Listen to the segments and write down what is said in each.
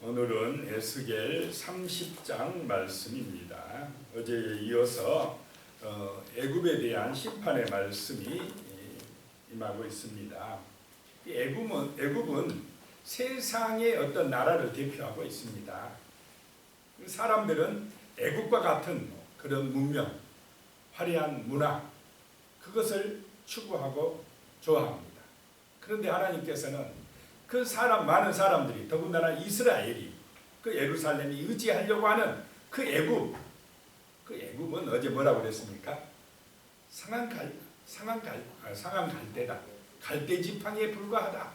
오늘은 에스겔 30장 말씀입니다. 어제에 이어서 애굽에 대한 심판의 말씀이 임하고 있습니다. 애굽은 세상의 어떤 나라를 대표하고 있습니다. 사람들은 애굽과 같은 그런 문명, 화려한 문화, 그것을 추구하고 좋아합니다. 그런데 하나님께서는 그 많은 사람들이, 더군다나 이스라엘이 그 예루살렘이 의지하려고 하는 그 애굽은 어제 뭐라고 그랬습니까? 상한 갈대다. 갈대 지팡이에 불과하다.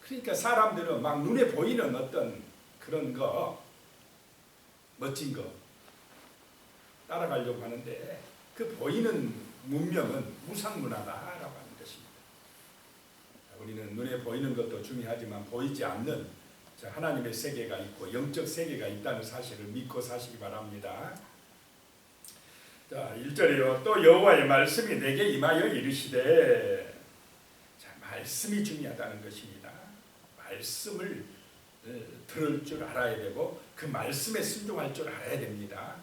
그러니까 사람들은 막 눈에 보이는 어떤 그런 거, 멋진 거 따라가려고 하는데 그 보이는 문명은 무상문화다라고 하는 것입니다. 우리는 눈에 보이는 것도 중요하지만 보이지 않는 하나님의 세계가 있고 영적 세계가 있다는 사실을 믿고 사시기 바랍니다. 자, 1절에요. 또 여호와의 말씀이 내게 임하여 이르시되, 말씀이 중요하다는 것입니다. 말씀을 들을 줄 알아야 되고 그 말씀에 순종할 줄 알아야 됩니다.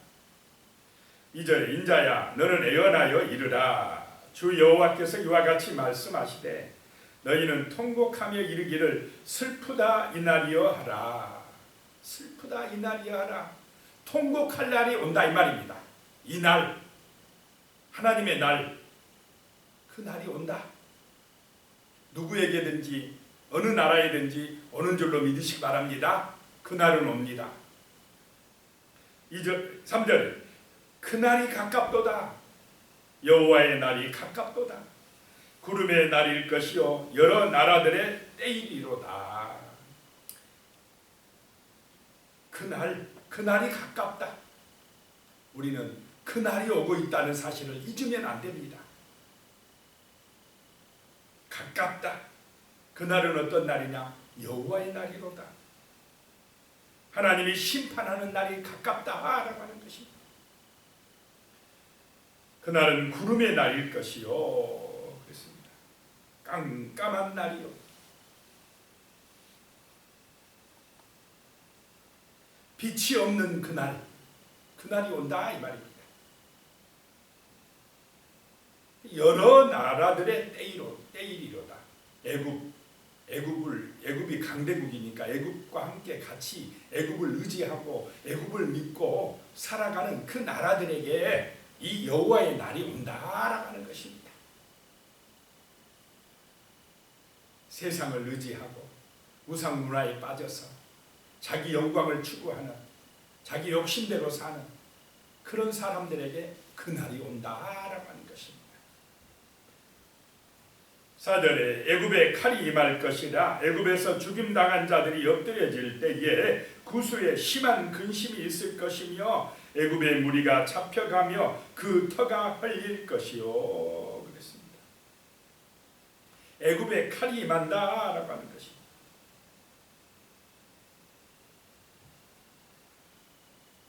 2절에 인자야 너는 애언하여 이르라. 주 여호와께서 이와 같이 말씀하시되 너희는 통곡하며 이르기를 슬프다 이날이여 하라. 슬프다 이날이여 하라. 통곡할 날이 온다 이 말입니다. 이 날, 하나님의 날, 그 날이 온다. 누구에게든지 어느 나라에든지 오는 줄로 믿으시기 바랍니다. 그 날은 옵니다. 3절 그 날이 가깝도다. 여호와의 날이 가깝도다. 구름의 날일 것이요 여러 나라들의 때이리로다. 그 날이 가깝다. 우리는 그 날이 오고 있다는 사실을 잊으면 안 됩니다. 가깝다. 그 날은 어떤 날이냐? 여호와의 날이로다. 하나님이 심판하는 날이 가깝다라고 하는 것입니다. 그 날은 구름의 날일 것이요. 그렇습니다. 깜깜한 날이요. 빛이 없는 그 날이 온다 이 말입니다. 여러 나라들의 때이리로다. 애굽이 강대국이니까 애굽과 함께 같이 애굽을 의지하고 애굽을 믿고 살아가는 그 나라들에게 이 여호와의 날이 온다라고 하는 것입니다. 세상을 의지하고 우상 문화에 빠져서 자기 영광을 추구하는, 자기 욕심대로 사는 그런 사람들에게 그 날이 온다라고 하는 것입니다. 4절에 애굽에 칼이 임할 것이라. 애굽에서 죽임당한 자들이 엎드려질 때에 구수에 심한 근심이 있을 것이며 애굽의 무리가 잡혀가며 그 터가 헐릴 것이요. 그랬습니다. 애굽에 칼이 임한다라고 하는 것입니다.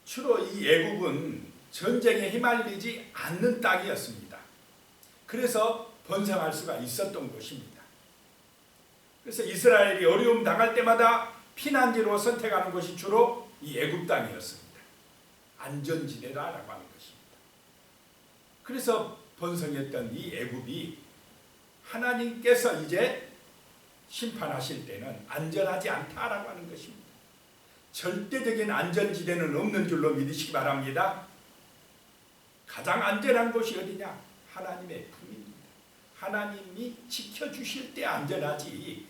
주로 이 애굽은 전쟁에 휘말리지 않는 땅이었습니다. 그래서 번성할 수가 있었던 것입니다. 그래서 이스라엘이 어려움 당할 때마다 피난지로 선택하는 것이 주로 이 애굽 땅이었습니다. 안전지대다라고 하는 것입니다. 그래서 번성했던 이 애굽이 하나님께서 이제 심판하실 때는 안전하지 않다라고 하는 것입니다. 절대적인 안전지대는 없는 줄로 믿으시기 바랍니다. 가장 안전한 곳이 어디냐? 하나님의 품입니다. 하나님이 지켜주실 때 안전하지,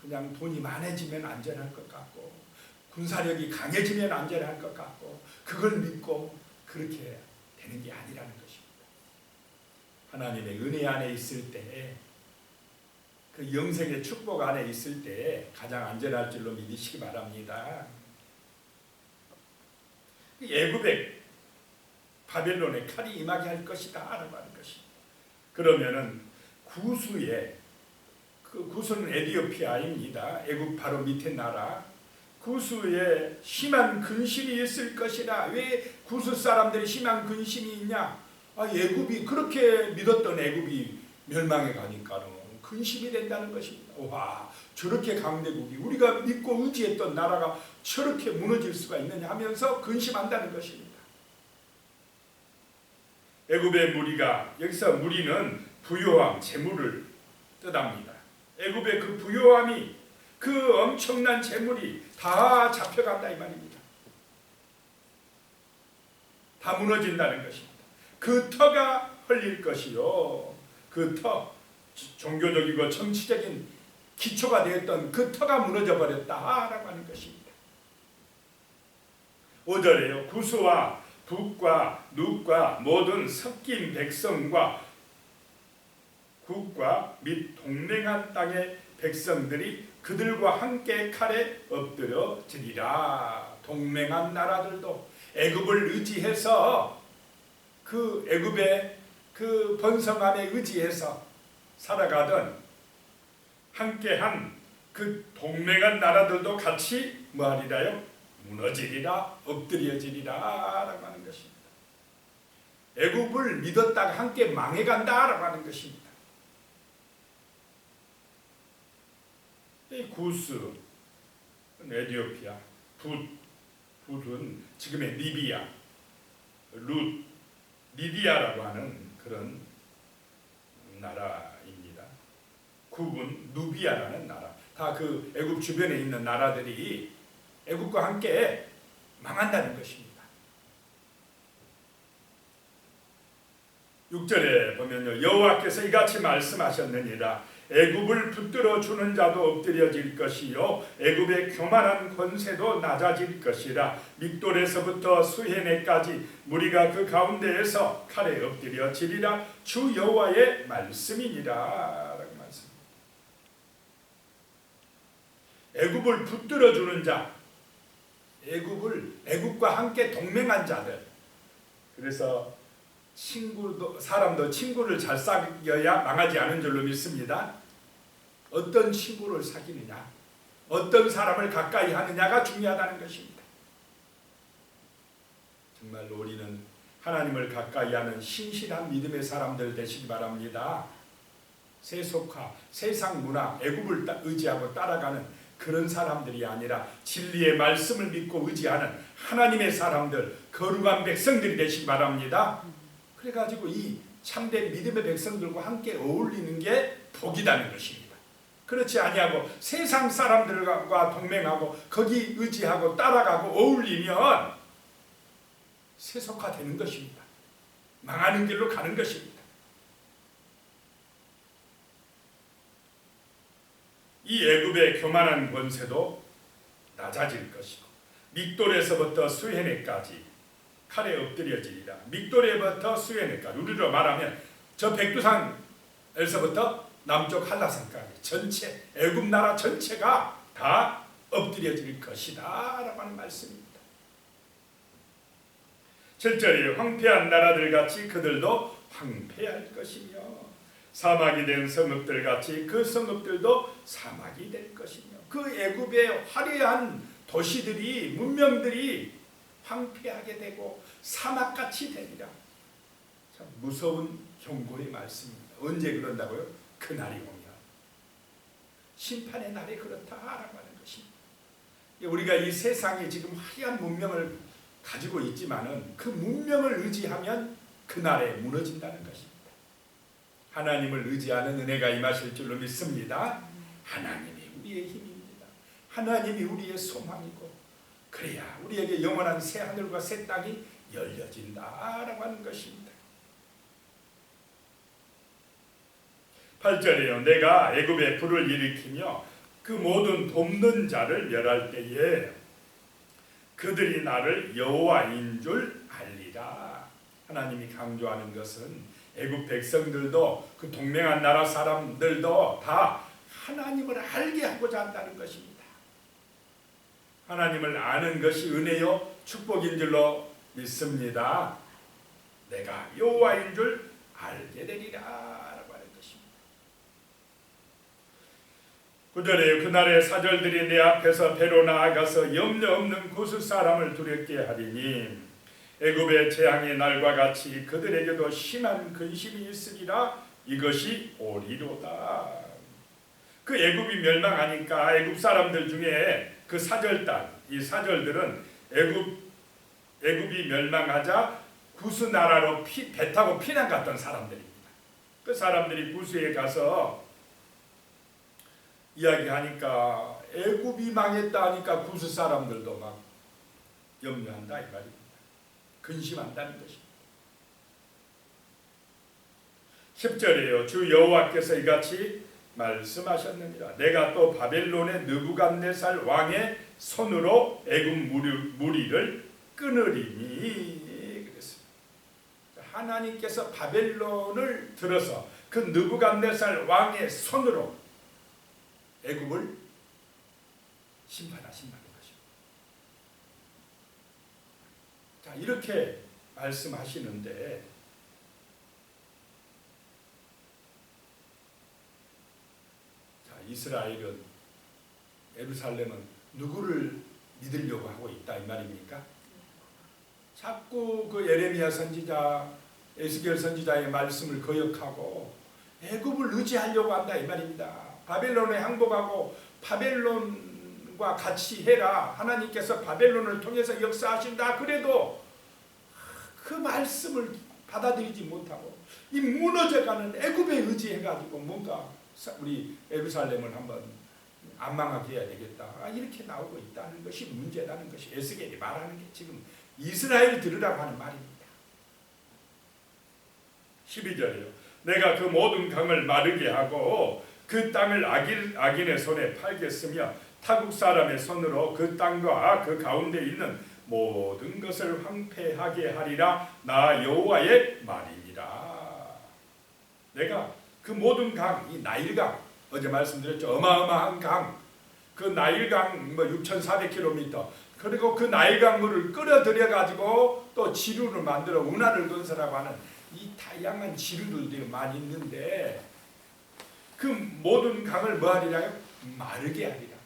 그냥 돈이 많아지면 안전할 것 같고 군사력이 강해지면 안전할 것 같고 그걸 믿고 그렇게 되는 게 아니라는 것입니다. 하나님의 은혜 안에 있을 때, 그 영생의 축복 안에 있을 때 가장 안전할 줄로 믿으시기 바랍니다. 애굽에 바벨론의 칼이 임하게 할 것이다 라고 하는 것입니다. 그러면은 구수는 에티오피아입니다. 애굽 바로 밑에 나라. 구수에 심한 근심이 있을 것이라. 왜 구수 사람들이 심한 근심이 있냐? 애굽이 그렇게 믿었던 애굽이 멸망해 가니까는 근심이 된다는 것입니다. 와, 저렇게 강대국이 우리가 믿고 의지했던 나라가 저렇게 무너질 수가 있느냐 하면서 근심한다는 것입니다. 애굽의 무리가, 여기서 무리는 부요함, 재물을 뜻합니다. 애굽의 그 부요함이, 그 엄청난 재물이 다 잡혀간다 이 말입니다. 다 무너진다는 것입니다. 그 터가 헐릴 것이요, 그 터, 종교적이고 정치적인 기초가 되었던 그 터가 무너져 버렸다라고 하는 것입니다. 5절에요. 구스와 북과 룻과 모든 섞인 백성과 국과 및 동맹한 땅의 백성들이 그들과 함께 칼에 엎드려지리라. 동맹한 나라들도 애굽을 의지해서, 그 애굽의 그 번성함에 의지해서 살아가던 함께한 그 동맹한 나라들도 같이 뭐하리라요? 무너지리라, 엎드려지리라 라고 하는 것입니다. 애굽을 믿었다가 함께 망해간다 라고 하는 것입니다. 이 구스, 에티오피아, 붓은 지금의 리비아, 룻, 리디아라고 하는 그런 나라입니다. 굽은 누비아라는 나라, 다 그 애굽 주변에 있는 나라들이 애굽과 함께 망한다는 것입니다. 6절에 보면요, 여호와께서 이같이 말씀하셨느니라. 애굽을 붙들어 주는 자도 엎드려질 것이요, 애굽의 교만한 권세도 낮아질 것이라. 믹돌에서부터 수헤네까지 무리가 그 가운데에서 칼에 엎드려지리라. 주 여호와의 말씀이니라 라고 말씀합니다. 애굽을 붙들어 주는 자, 애굽과 함께 동맹한 자들. 그래서 사람도 친구를 잘 사귀어야 망하지 않은 줄로 믿습니다. 어떤 친구를 사귀느냐, 어떤 사람을 가까이 하느냐가 중요하다는 것입니다. 정말로 우리는 하나님을 가까이 하는 신실한 믿음의 사람들 되시기 바랍니다. 세속화, 세상 문화, 애굽을 의지하고 따라가는 그런 사람들이 아니라 진리의 말씀을 믿고 의지하는 하나님의 사람들, 거룩한 백성들이 되시기 바랍니다. 그래가지고 이 참된 믿음의 백성들과 함께 어울리는 게 복이라는 것입니다. 그렇지 아니하고 세상 사람들과 동맹하고 거기 의지하고 따라가고 어울리면 세속화되는 것입니다. 망하는 길로 가는 것입니다. 이 애굽의 교만한 권세도 낮아질 것이고, 믹돌에서부터 수헤네까지 칼에 엎드려지리라. 믹돌에부터 수헤네까지, 우리로 말하면 저 백두산에서부터 남쪽 한라산까지 전체 애굽 나라 전체가 다 엎드려질 것이다 라고 하는 말씀입니다. 7절에 황폐한 나라들 같이 그들도 황폐할 것이며, 사막이 된 성읍들 같이 그 성읍들도 사막이 될 것이며, 그 애굽의 화려한 도시들이, 문명들이 황폐하게 되고 사막같이 되리라. 참 무서운 경고의 말씀입니다. 언제 그런다고요? 그날이 오면, 심판의 날이 그렇다라고 하는 것입니다. 우리가 이 세상에 지금 화려한 문명을 가지고 있지만은 그 문명을 의지하면 그날에 무너진다는 것입니다. 하나님을 의지하는 은혜가 임하실 줄로 믿습니다. 하나님이 우리의 힘입니다. 하나님이 우리의 소망이고, 그래야 우리에게 영원한 새 하늘과 새 땅이 열려진다라고 하는 것입니다. 8절에요. 내가 애굽에 불을 일으키며 그 모든 돕는 자를 멸할 때에 그들이 나를 여호와인 줄 알리라. 하나님이 강조하는 것은 애굽 백성들도 그 동맹한 나라 사람들도 다 하나님을 알게 하고자 한다는 것입니다. 하나님을 아는 것이 은혜요 축복인 줄로 믿습니다. 내가 여호와인 줄 알게 되리라 라고 하는 것입니다. 9절에 그날의 사절들이 내 앞에서 배로 나아가서 염려 없는 구스 사람을 두렵게 하리니 애굽의 재앙의 날과 같이 그들에게도 심한 근심이 있으리라. 이것이 오리로다. 그 애굽이 멸망하니까 애굽 사람들 중에 그 사절단, 이 사절들은 애굽이 멸망하자 구스 나라로 배 타고 피난 갔던 사람들입니다. 그 사람들이 구스에 가서 이야기하니까 애굽이 망했다 하니까 구스 사람들도 막 염려한다 이 말입니다. 근심한다는 것입니다. 10절이에요. 주 여호와께서 이같이 말씀하셨느니라. 내가 또 바벨론의 느부갓네살 왕의 손으로 애굽 무리를 끊으리니 그랬습니다. 하나님께서 바벨론을 들어서 그 느부갓네살 왕의 손으로 애굽을 심판하신다는 것입니다. 자, 이렇게 말씀하시는데 이스라엘은 예루살렘은 누구를 믿으려고 하고 있다 이 말입니까? 자꾸 그 예레미야 선지자, 에스겔 선지자의 말씀을 거역하고 애굽을 의지하려고 한다 이 말입니다. 바벨론에 항복하고 바벨론과 같이 해라. 하나님께서 바벨론을 통해서 역사하신다. 그래도 그 말씀을 받아들이지 못하고 이 무너져가는 애굽에 의지해가지고 뭔가 우리 예루살렘을 한번 안 망하게 해야 되겠다. 이렇게 나오고 있다는 것이 문제라는 것이 에스겔이 말하는 게 지금 이스라엘이 들으라고 하는 말입니다. 12절이요. 내가 그 모든 강을 마르게 하고 그 땅을 악인의 손에 팔겠으며 타국 사람의 손으로 그 땅과 그 가운데 있는 모든 것을 황폐하게 하리라. 나 여호와의 말이니라. 내가 그 모든 강, 이 나일강, 어제 말씀드렸죠. 어마어마한 강, 그 나일강 6,400km, 그리고 그 나일강 물을 끌어들여 가지고 또 지류를 만들어 운하를 건설하고 하는 이 다양한 지류들이 많이 있는데 그 모든 강을 뭐 하리라요? 마르게 하리라.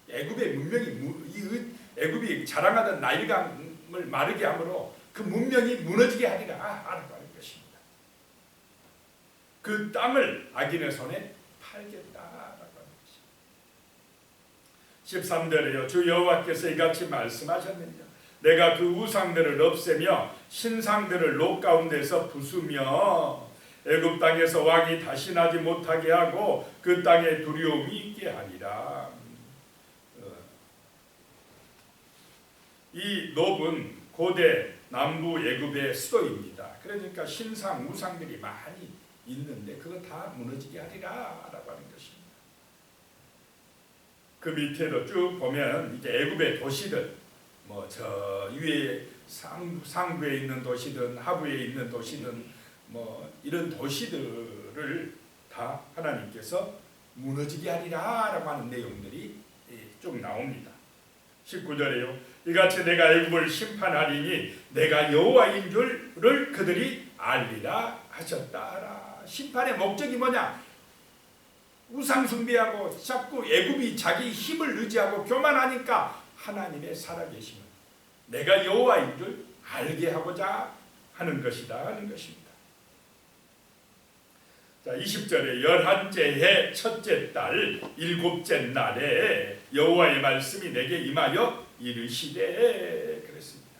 애굽의 문명이 애굽이 자랑하던 나일강을 마르게 함으로 그 문명이 무너지게 하리라 하라고 하는 것입니다. 그 땅을 악인의 손에 팔겠다라고 하는 것입니다. 13절에요. 주 여호와께서 이같이 말씀하셨느니라. 내가 그 우상들을 없애며 신상들을 롯 가운데서 부수며 애굽 땅에서 왕이 다시 나지 못하게 하고 그 땅에 두려움이 있게 하리라. 이 롭은 고대 남부 애굽의 수도입니다. 그러니까 신상 우상들이 많이 있는데 그거 다 무너지게 하리라 라고 하는 것입니다. 그 밑에도 쭉 보면 이제 애굽의 도시들 뭐 저 위에 상부에 있는 도시든 하부에 있는 도시든 뭐 이런 도시들을 다 하나님께서 무너지게 하리라 라고 하는 내용들이 쭉 나옵니다. 19절에요. 이같이 내가 애굽을 심판하리니 내가 여호와인 줄을 그들이 알리라 하셨다라. 심판의 목적이 뭐냐? 우상 숭배하고 자꾸 애굽이 자기 힘을 의지하고 교만하니까 하나님의 살아계심은 내가 여호와인 줄 알게 하고자 하는 것이다 하는 것입니다. 자, 20절에 11째 해 첫째 달 7째 날에 여호와의 말씀이 내게 임하여 이르시되 그랬습니다.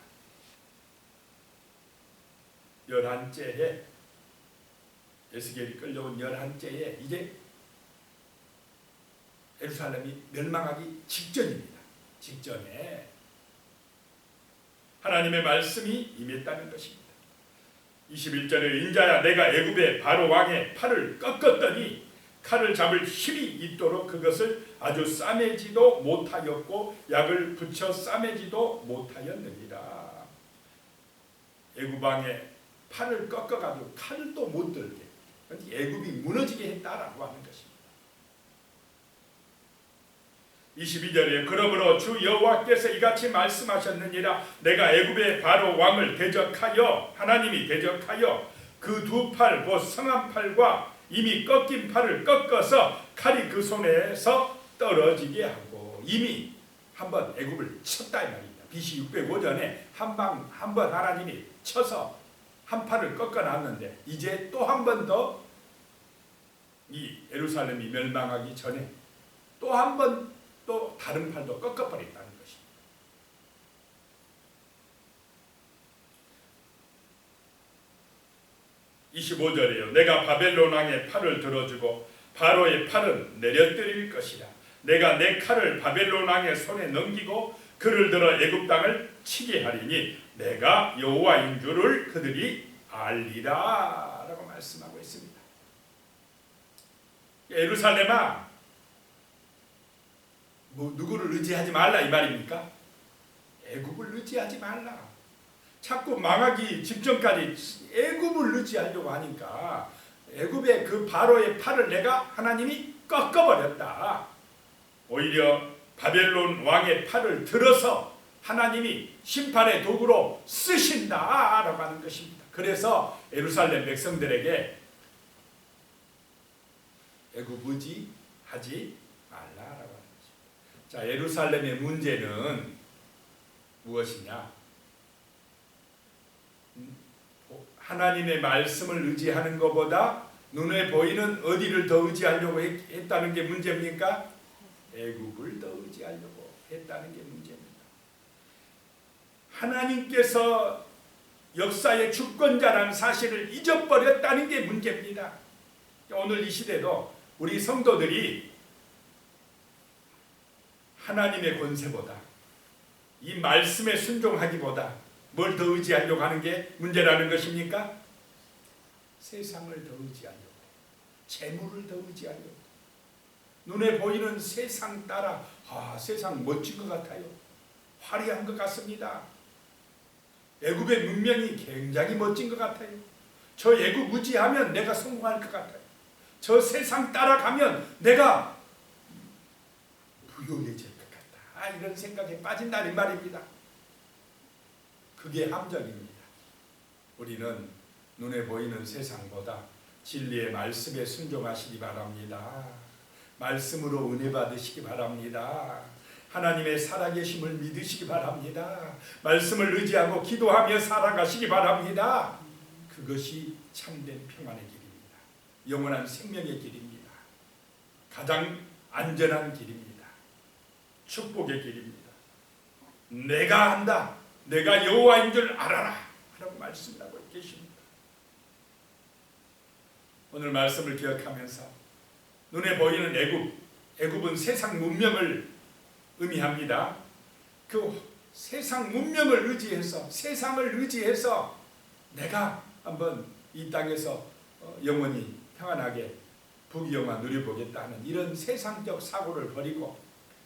11째 해 에스겔이 끌려온 11째 해 이제 예루살렘이 멸망하기 직전입니다. 직전에 하나님의 말씀이 임했다는 것입니다. 21절에 인자야 내가 애굽의 바로 왕의 팔을 꺾었더니 칼을 잡을 힘이 있도록 그것을 아주 싸매지도 못하였고 약을 붙여 싸매지도 못하였느니라. 애굽 왕의 팔을 꺾어가지고 칼도 못 들게 애굽이 무너지게 했다라고 하는 것입니다. 22절에 그러므로 주 여호와께서 이같이 말씀하셨느니라. 내가 애굽의 바로 왕을 대적하여 하나님이 대적하여 그 두 팔 곧 성한 팔과 이미 꺾인 팔을 꺾어서 칼이 그 손에서 떨어지게 하고 이미 한번 애굽을 쳤다 이 말입니다. BC 605년에 한번 하나님이 쳐서 한 팔을 꺾어놨는데 이제 또 한 번 더 이 예루살렘이 멸망하기 전에 또 한 번 또 다른 팔도 꺾어버렸다는 것입니다. 25절이에요. 내가 바벨론 왕의 팔을 들어주고 바로의 팔은 내려뜨릴 것이라. 내가 내 칼을 바벨론 왕의 손에 넘기고 그를 들어 애굽 땅을 치게 하리니 내가 여호와인 줄을 그들이 알리라 라고 말씀하고 있습니다. 예루살렘아, 누구를 의지하지 말라 이 말입니까? 애굽을 의지하지 말라. 자꾸 망하기 직전까지 애굽을 의지하려고 하니까 애굽의 그 바로의 팔을 내가 하나님이 꺾어버렸다. 오히려 바벨론 왕의 팔을 들어서 하나님이 심판의 도구로 쓰신다라고 하는 것입니다. 그래서 예루살렘 백성들에게 애굽 의지하지 말라라고 하는 것입니다. 자, 예루살렘의 문제는 무엇이냐? 하나님의 말씀을 의지하는 것보다 눈에 보이는 어디를 더 의지하려고 했다는 게 문제입니까? 애굽을 더 의지하려고 했다는 게 문제입니다. 하나님께서 역사의 주권자라는 사실을 잊어버렸다는 게 문제입니다. 오늘 이 시대도 우리 성도들이 하나님의 권세보다 이 말씀에 순종하기보다 뭘 더 의지하려고 하는 게 문제라는 것입니까? 세상을 더 의지하려고, 재물을 더 의지하려고, 눈에 보이는 세상 따라 세상 멋진 것 같아요. 화려한 것 같습니다. 애굽의 문명이 굉장히 멋진 것 같아요. 저 애굽 의지하면 내가 성공할 것 같아요. 저 세상 따라가면 내가 부유해질 것 같다. 이런 생각에 빠진다는 말입니다. 그게 함정입니다. 우리는 눈에 보이는 세상보다 진리의 말씀에 순종하시기 바랍니다. 말씀으로 은혜 받으시기 바랍니다. 하나님의 살아계심을 믿으시기 바랍니다. 말씀을 의지하고 기도하며 살아가시기 바랍니다. 그것이 참된 평안의 길입니다. 영원한 생명의 길입니다. 가장 안전한 길입니다. 축복의 길입니다. 내가 안다. 내가 여호와인 줄 알아라 라고 말씀을 하고 계십니다. 오늘 말씀을 기억하면서 눈에 보이는 애굽은 세상 문명을 의미합니다. 그 세상 문명을 의지해서, 세상을 의지해서 내가 한번 이 땅에서 영원히 평안하게 부귀영화 누려보겠다는 이런 세상적 사고를 버리고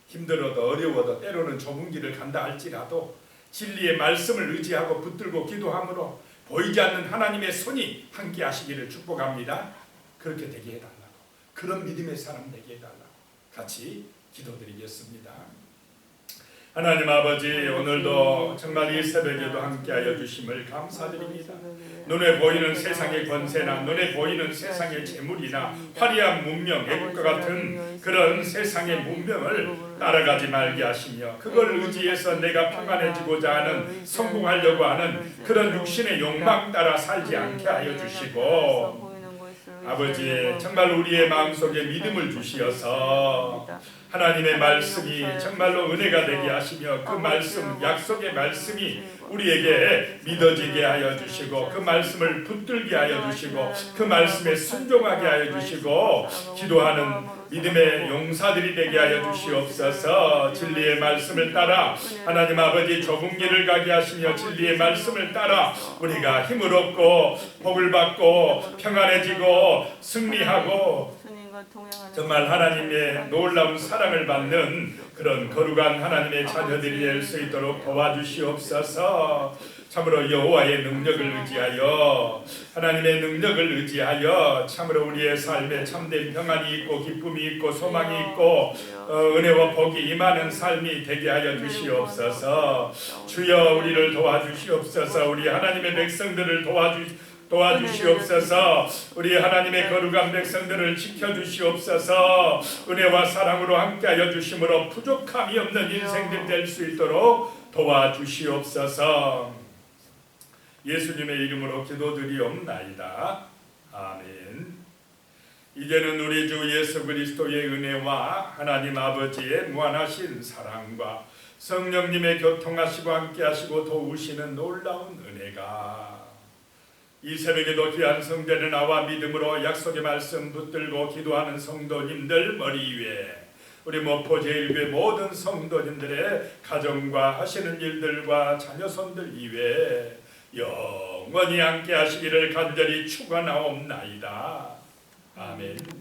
힘들어도 어려워도 때로는 좁은 길을 간다 할지라도 진리의 말씀을 의지하고 붙들고 기도함으로 보이지 않는 하나님의 손이 함께 하시기를 축복합니다. 그렇게 되게 해달라고, 그런 믿음의 사람 되게 해달라고 같이 기도드리겠습니다. 하나님 아버지, 오늘도 정말 이 새벽에도 함께하여 주심을 감사드립니다. 눈에 보이는 세상의 권세나 눈에 보이는 세상의 재물이나 화려한 문명, 애국과 같은 그런 세상의 문명을 따라가지 말게 하시며 그걸 의지해서 내가 평안해지고자 하는, 성공하려고 하는 그런 육신의 욕망 따라 살지 않게 하여 주시고, 아버지, 정말 우리의 마음속에 믿음을 주시어서 하나님의 말씀이 정말로 은혜가 되게 하시며 그 말씀, 약속의 말씀이 우리에게 믿어지게 하여 주시고 그 말씀을 붙들게 하여 주시고 그 말씀에 순종하게 하여 주시고 기도하는 믿음의 용사들이 되게 하여 주시옵소서. 진리의 말씀을 따라 하나님 아버지 좁은 길을 가게 하시며 진리의 말씀을 따라 우리가 힘을 얻고 복을 받고 평안해지고 승리하고 정말 하나님의 놀라운 사랑을 받는 그런 거룩한 하나님의 자녀들이 될 수 있도록 도와주시옵소서. 참으로 여호와의 능력을 의지하여, 하나님의 능력을 의지하여 참으로 우리의 삶에 참된 평안이 있고 기쁨이 있고 소망이 있고 은혜와 복이 임하는 삶이 되게 하여 주시옵소서. 주여 우리를 도와주시옵소서. 우리 하나님의 백성들을 도와주시옵소서. 우리 하나님의 거룩한 백성들을 지켜주시옵소서. 은혜와 사랑으로 함께하여 주심으로 부족함이 없는 인생들 될 수 있도록 도와주시옵소서. 예수님의 이름으로 기도드리옵나이다. 아멘. 이제는 우리 주 예수 그리스도의 은혜와 하나님 아버지의 무한하신 사랑과 성령님의 교통하시고 함께하시고 도우시는 놀라운 은혜가 이 새벽에도 귀한 성전에 나와 믿음으로 약속의 말씀 붙들고 기도하는 성도님들 머리 위에 우리 목포 제1교회 모든 성도님들의 가정과 하시는 일들과 자녀손들 이외에 영원히 함께 하시기를 간절히 축원하옵나이다. 아멘.